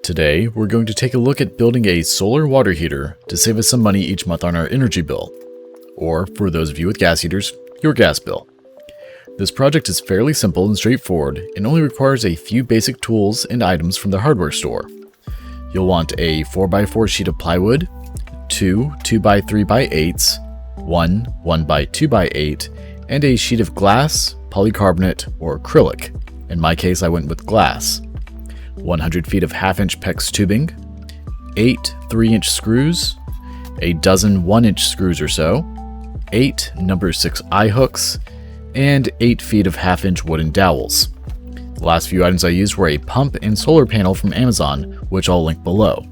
Today, we're going to take a look at building a solar water heater to save us some money each month on our energy bill. Or, for those of you with gas heaters, your gas bill. This project is fairly simple and straightforward and only requires a few basic tools and items from the hardware store. You'll want a 4x4 sheet of plywood, 2 2x3x8s, 1 1x2x8, and a sheet of glass, polycarbonate, or acrylic. In my case, I went with glass. 100 feet of half-inch PEX tubing, 8 3-inch screws, a dozen 1-inch screws or so, 8 number 6 eye hooks, and 8 feet of half-inch wooden dowels. The last few items I used were a pump and solar panel from Amazon, which I'll link below.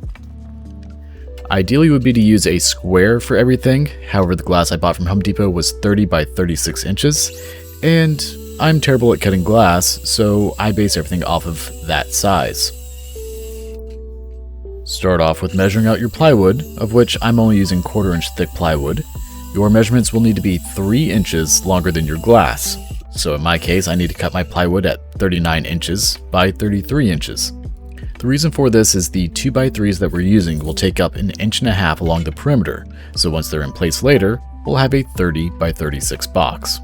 Ideally would be to use a square for everything, however the glass I bought from Home Depot was 30 by 36 inches, and I'm terrible at cutting glass, so I base everything off of that size. Start off with measuring out your plywood, of which I'm only using 1/4 inch thick plywood. Your measurements will need to be 3 inches longer than your glass, so in my case I need to cut my plywood at 39 inches by 33 inches. The reason for this is the 2x3s that we're using will take up 1.5 inches along the perimeter, so once they're in place later, we'll have a 30 by 36 box.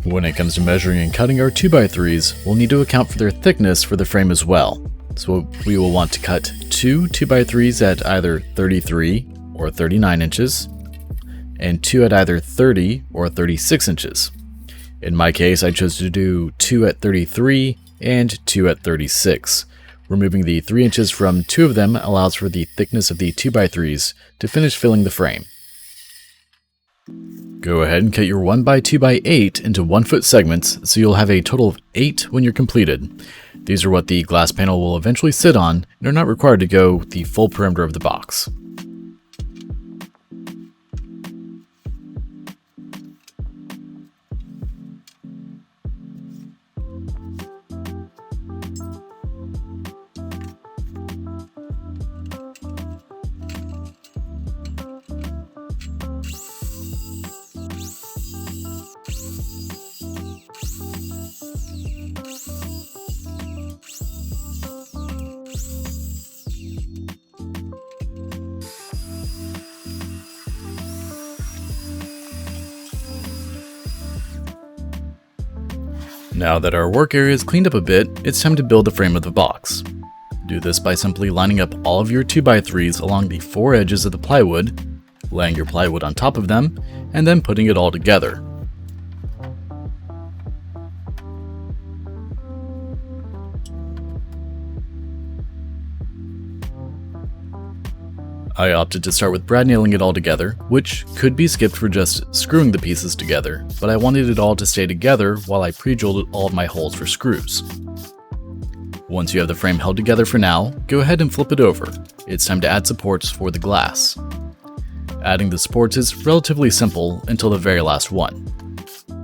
When it comes to measuring and cutting our 2x3s, we'll need to account for their thickness for the frame as well. So we will want to cut 2 2x3s at either 33 or 39 inches, and 2 at either 30 or 36 inches. In my case, I chose to do 2 at 33 and 2 at 36. Removing the 3 inches from 2 of them allows for the thickness of the 2x3s to finish filling the frame. Go ahead and cut your 1x2x8 into 1-foot segments so you'll have a total of 8 when you're completed. These are what the glass panel will eventually sit on and are not required to go the full perimeter of the box. Now that our work area is cleaned up a bit, it's time to build the frame of the box. Do this by simply lining up all of your 2x3s along the 4 edges of the plywood, laying your plywood on top of them, and then putting it all together. I opted to start with brad nailing it all together, which could be skipped for just screwing the pieces together, but I wanted it all to stay together while I pre-drilled all of my holes for screws. Once you have the frame held together for now, go ahead and flip it over. It's time to add supports for the glass. Adding the supports is relatively simple until the very last one.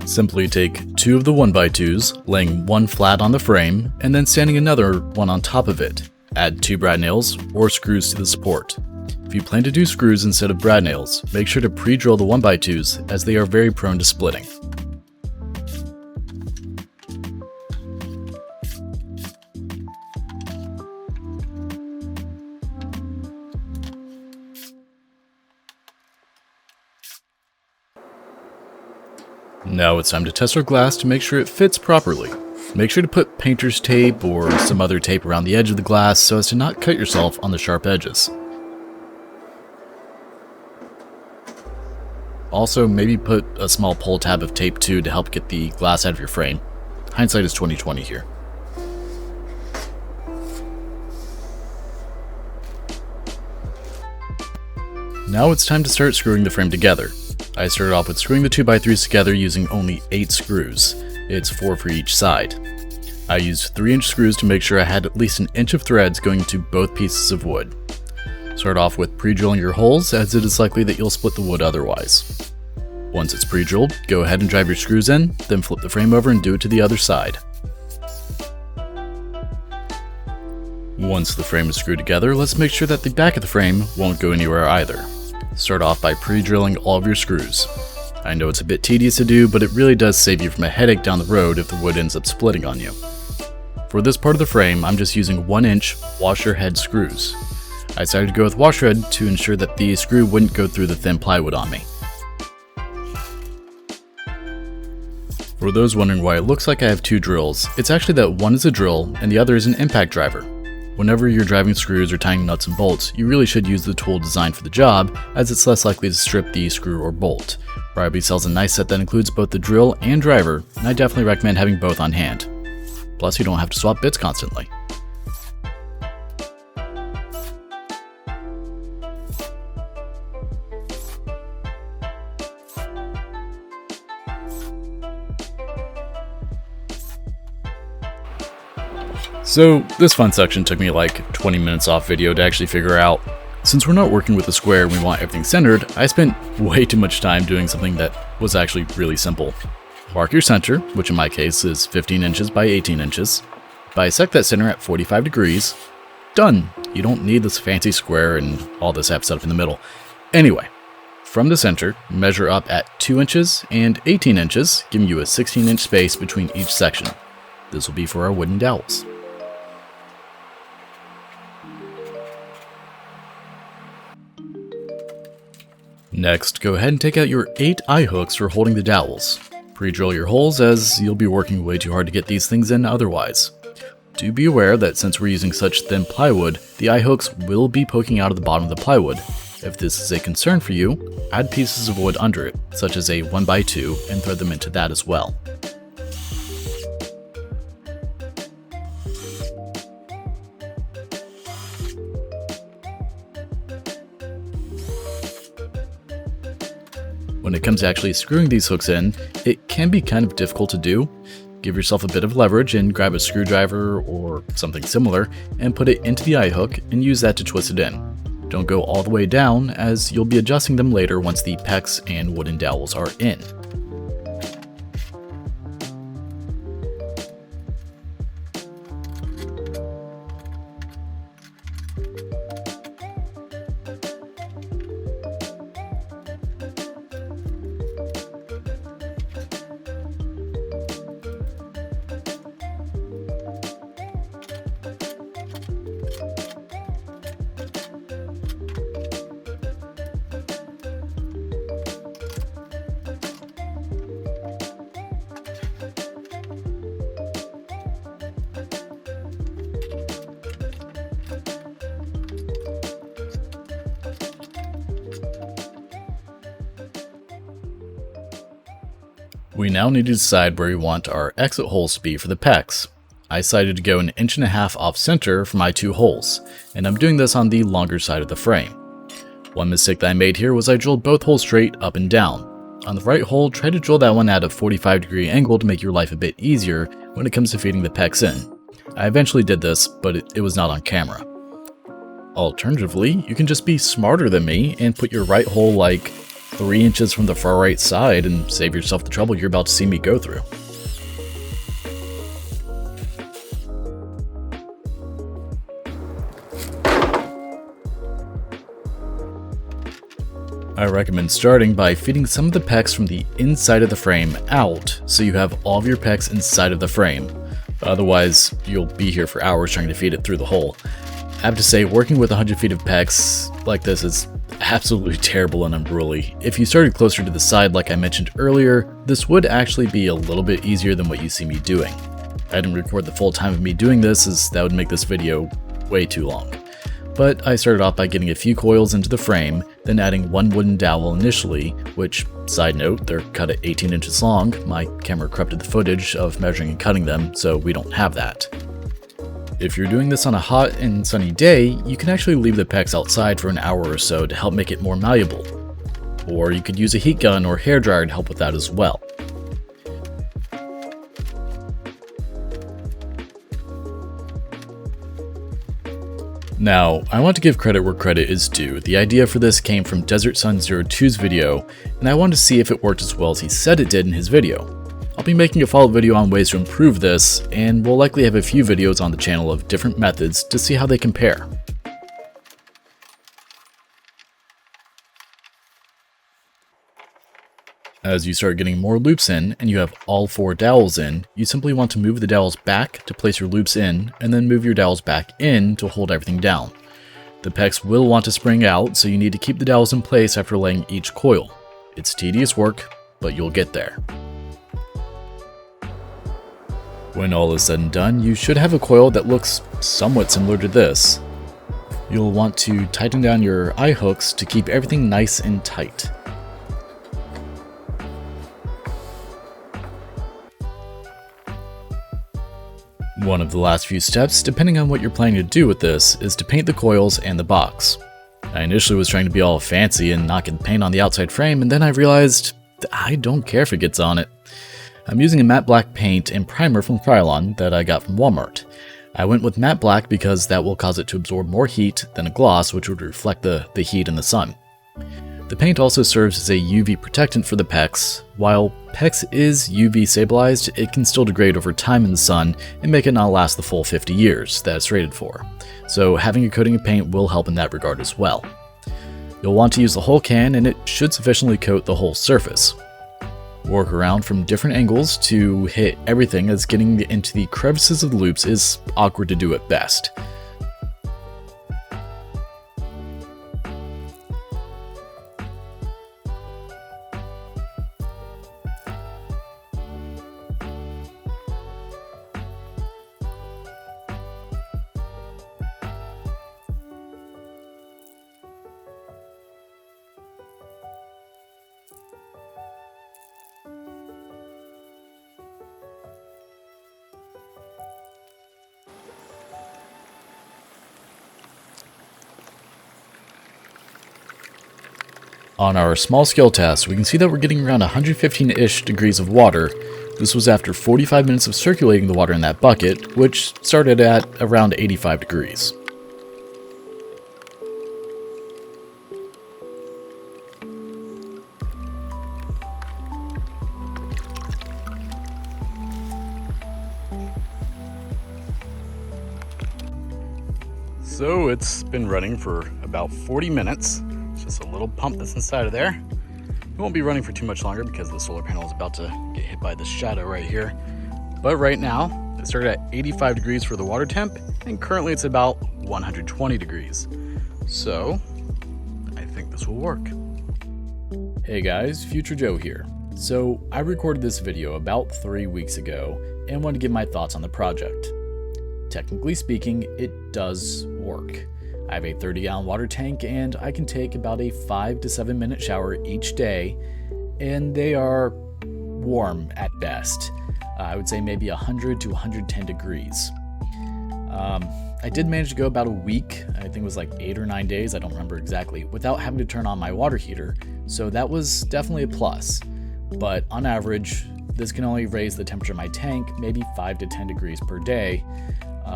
Simply take 2 of the 1x2s, laying one flat on the frame, and then standing another one on top of it. Add 2 brad nails or screws to the support. If you plan to do screws instead of brad nails, make sure to pre-drill the 1x2s as they are very prone to splitting. Now it's time to test our glass to make sure it fits properly. Make sure to put painter's tape or some other tape around the edge of the glass so as to not cut yourself on the sharp edges. Also, maybe put a small pull tab of tape too to help get the glass out of your frame. Hindsight is 20/20 here. Now it's time to start screwing the frame together. I started off with screwing the 2x3s together using only 8 screws. It's 4 for each side. I used 3-inch screws to make sure I had at least 1 inch of threads going to both pieces of wood. Start off with pre-drilling your holes, as it is likely that you'll split the wood otherwise. Once it's pre-drilled, go ahead and drive your screws in, then flip the frame over and do it to the other side. Once the frame is screwed together, let's make sure that the back of the frame won't go anywhere either. Start off by pre-drilling all of your screws. I know it's a bit tedious to do, but it really does save you from a headache down the road if the wood ends up splitting on you. For this part of the frame, I'm just using 1-inch washer head screws. I decided to go with washer head to ensure that the screw wouldn't go through the thin plywood on me. For those wondering why it looks like I have two drills, it's actually that one is a drill and the other is an impact driver. Whenever you're driving screws or tying nuts and bolts, you really should use the tool designed for the job, as it's less likely to strip the screw or bolt. Ryobi sells a nice set that includes both the drill and driver, and I definitely recommend having both on hand. Plus, you don't have to swap bits constantly. So this fun section took me like 20 minutes off video to actually figure out. Since we're not working with a square and we want everything centered, I spent way too much time doing something that was actually really simple. Mark your center, which in my case is 15 inches by 18 inches. Bisect that center at 45 degrees. Done! You don't need this fancy square and all this half set up in the middle. Anyway, from the center, measure up at 2 inches and 18 inches, giving you a 16-inch space between each section. This will be for our wooden dowels. Next, go ahead and take out your 8 eye hooks for holding the dowels. Pre-drill your holes, as you'll be working way too hard to get these things in otherwise. Do be aware that since we're using such thin plywood, the eye hooks will be poking out of the bottom of the plywood. If this is a concern for you, add pieces of wood under it, such as a 1x2, and thread them into that as well. When it comes to actually screwing these hooks in, it can be kind of difficult to do. Give yourself a bit of leverage and grab a screwdriver or something similar and put it into the eye hook and use that to twist it in. Don't go all the way down, as you'll be adjusting them later once the pecs and wooden dowels are in. We now need to decide where we want our exit holes to be for the pecs. I decided to go 1.5 inches off center for my 2 holes, and I'm doing this on the longer side of the frame. One mistake that I made here was I drilled both holes straight up and down. On the right hole, try to drill that one at a 45-degree angle to make your life a bit easier when it comes to feeding the pecs in. I eventually did this, but it was not on camera. Alternatively, you can just be smarter than me and put your right hole like 3 inches from the far right side and save yourself the trouble you're about to see me go through. I recommend starting by feeding some of the pecs from the inside of the frame out, so you have all of your pecs inside of the frame. Otherwise, you'll be here for hours trying to feed it through the hole. I have to say, working with 100 feet of pecs like this is absolutely terrible and unruly. If you started closer to the side like I mentioned earlier, this would actually be a little bit easier than what you see me doing. I didn't record the full time of me doing this, as that would make this video way too long. But I started off by getting a few coils into the frame, then adding 1 wooden dowel initially, which, side note, they're cut at 18 inches long. My camera corrupted the footage of measuring and cutting them, so we don't have that. If you're doing this on a hot and sunny day, you can actually leave the pecs outside for an hour or so to help make it more malleable. Or you could use a heat gun or hairdryer to help with that as well. Now, I want to give credit where credit is due. The idea for this came from Desert Sun 02's video, and I wanted to see if it worked as well as he said it did in his video. I'll be making a follow-up video on ways to improve this, and we'll likely have a few videos on the channel of different methods to see how they compare. As you start getting more loops in and you have all 4 dowels in, you simply want to move the dowels back to place your loops in, and then move your dowels back in to hold everything down. The pecs will want to spring out, so you need to keep the dowels in place after laying each coil. It's tedious work, but you'll get there. When all is said and done, you should have a coil that looks somewhat similar to this. You'll want to tighten down your eye hooks to keep everything nice and tight. One of the last few steps, depending on what you're planning to do with this, is to paint the coils and the box. I initially was trying to be all fancy and not get paint on the outside frame, and then I realized I don't care if it gets on it. I'm using a matte black paint and primer from Krylon that I got from Walmart. I went with matte black because that will cause it to absorb more heat than a gloss, which would reflect the heat in the sun. The paint also serves as a UV protectant for the PEX. While PEX is UV stabilized, it can still degrade over time in the sun and make it not last the full 50 years that it's rated for. So having a coating of paint will help in that regard as well. You'll want to use the whole can, and it should sufficiently coat the whole surface. Work around from different angles to hit everything, as getting into the crevices of the loops is awkward to do at best. On our small scale test, we can see that we're getting around 115-ish degrees of water. This was after 45 minutes of circulating the water in that bucket, which started at around 85 degrees. So it's been running for about 40 minutes. Just a little pump that's inside of there. It won't be running for too much longer because the solar panel is about to get hit by this shadow right here. But right now, it started at 85 degrees for the water temp, and currently it's about 120 degrees. So, I think this will work. Hey guys, Future Joe here. So, I recorded this video about 3 weeks ago and wanted to give my thoughts on the project. Technically speaking, it does work. I have a 30-gallon water tank, and I can take about a 5 to 7 minute shower each day, and they are warm at best. I would say maybe 100 to 110 degrees. I did manage to go about a week, I think it was like 8 or 9 days, I don't remember exactly, without having to turn on my water heater, so that was definitely a plus. But on average, this can only raise the temperature of my tank maybe 5 to 10 degrees per day.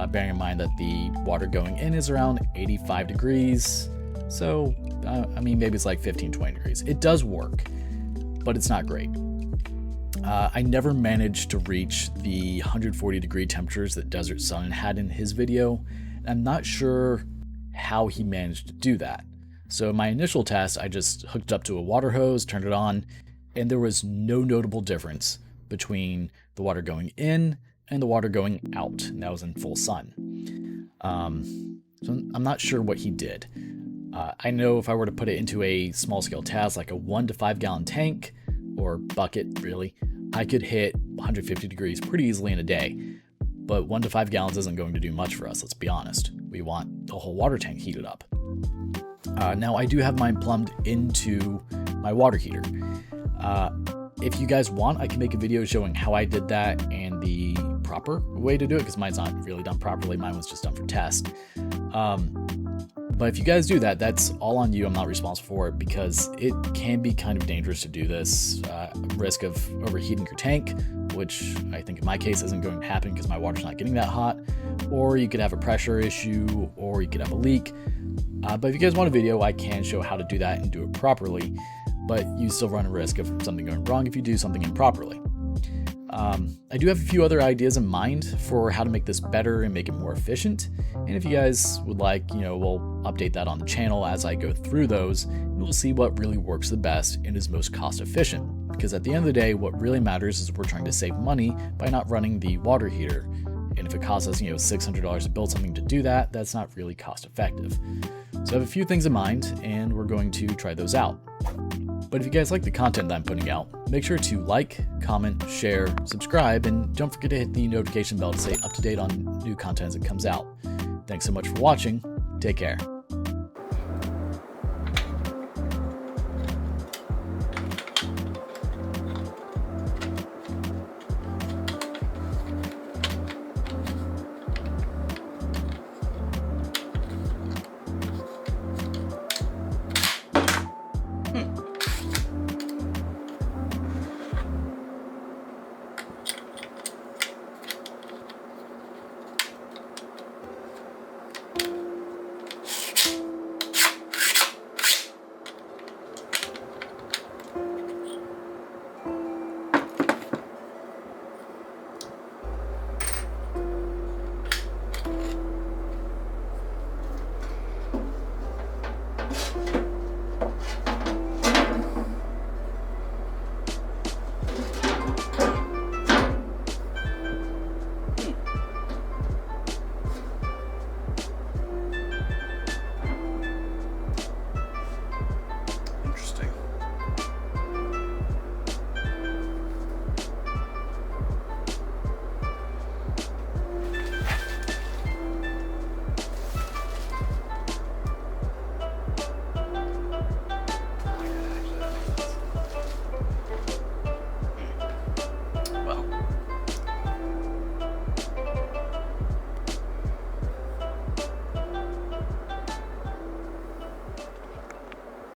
Bearing in mind that the water going in is around 85 degrees. So, I mean, maybe it's like 15, 20 degrees. It does work, but it's not great. I never managed to reach the 140 degree temperatures that Desert Sun had in his video. I'm not sure how he managed to do that. So my initial test, I just hooked up to a water hose, turned it on, and there was no notable difference between the water going in and the water going out, and that was in full sun. So I'm not sure what he did. I know if I were to put it into a small scale task, like a 1 to 5 gallon tank, or bucket really, I could hit 150 degrees pretty easily in a day. But 1 to 5 gallons isn't going to do much for us, let's be honest. We want the whole water tank heated up. Now I do have mine plumbed into my water heater. If you guys want, I can make a video showing how I did that and the proper way to do it, because mine's not really done properly. Mine was just done for test. But if you guys do that, that's all on you. I'm not responsible for it, because it can be kind of dangerous to do this. Risk of overheating your tank, which I think in my case isn't going to happen because my water's not getting that hot. Or you could have a pressure issue, or you could have a leak. But if you guys want a video, I can show how to do that and do it properly. But you still run a risk of something going wrong if you do something improperly. I do have a few other ideas in mind for how to make this better and make it more efficient. And if you guys would like, we'll update that on the channel as I go through those, and we'll see what really works the best and is most cost efficient. Because at the end of the day, what really matters is we're trying to save money by not running the water heater. And if it costs us, $600 to build something to do that, that's not really cost effective. So I have a few things in mind, and we're going to try those out. But if you guys like the content that I'm putting out, make sure to like, comment, share, subscribe, and don't forget to hit the notification bell to stay up to date on new content as it comes out. Thanks so much for watching. Take care.